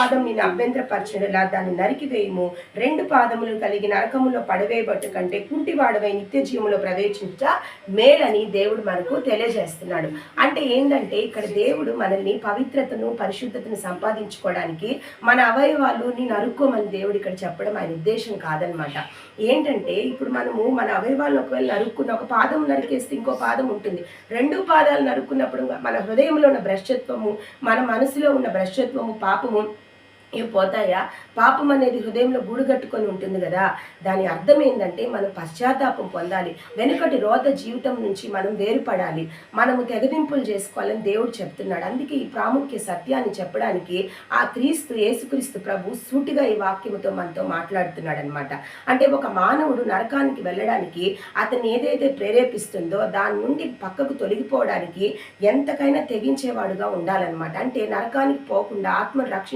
పాదం నిన్ను అభ్యంతరపరచడలా దాన్ని నరికివేయము. 2 పాదములు కలిగి నరకములో పడవేయబట్టు కంటే కుంటివాడవై నిత్య జీవములో ప్రవేశించ మేలని దేవుడు మనకు తెలియజేస్తున్నాడు. అంటే ఏంటంటే ఇక్కడ దేవుడు మనల్ని పవిత్రతను పరిశుద్ధతను సంపాదించుకోవడానికి మన అవయవాలుని నరుక్కోమని దేవుడు ఇక్కడ చెప్పడం ఆయన ఉద్దేశం కాదనమాట. ఏంటంటే ఇప్పుడు మనము మన అవయవాలను ఒకవేళ నరుక్కున్న ఒక పాదం నరికేస్తే ఇంకో పాదం ఉంటుంది. 2 పాదాలు నరుక్కున్నప్పుడు మన హృదయంలో ఉన్న భ్రష్టత్వము, మన మనసులో ఉన్న భ్రష్టత్వము, పాపము ఇవి పోతాయా? పాపం అనేది హృదయంలో గూడుగట్టుకొని ఉంటుంది కదా. దాని అర్థం ఏంటంటే మనం పశ్చాత్తాపం పొందాలి. వెనుకటి రోత జీవితం నుంచి మనం వేరుపడాలి, మనము తెగదింపులు చేసుకోవాలని దేవుడు చెప్తున్నాడు. అందుకే ఈ ప్రాముఖ్య సత్యాన్ని చెప్పడానికి ఆ యేసుక్రీస్తు ప్రభు సూటిగా ఈ వాక్యముతో మనతో మాట్లాడుతున్నాడు అనమాట. అంటే ఒక మానవుడు నరకానికి వెళ్ళడానికి అతన్ని ఏదైతే ప్రేరేపిస్తుందో దాని నుండి పక్కకు తొలగిపోవడానికి ఎంతకైనా తెగించేవాడుగా ఉండాలన్నమాట. అంటే నరకానికి పోకుండా ఆత్మను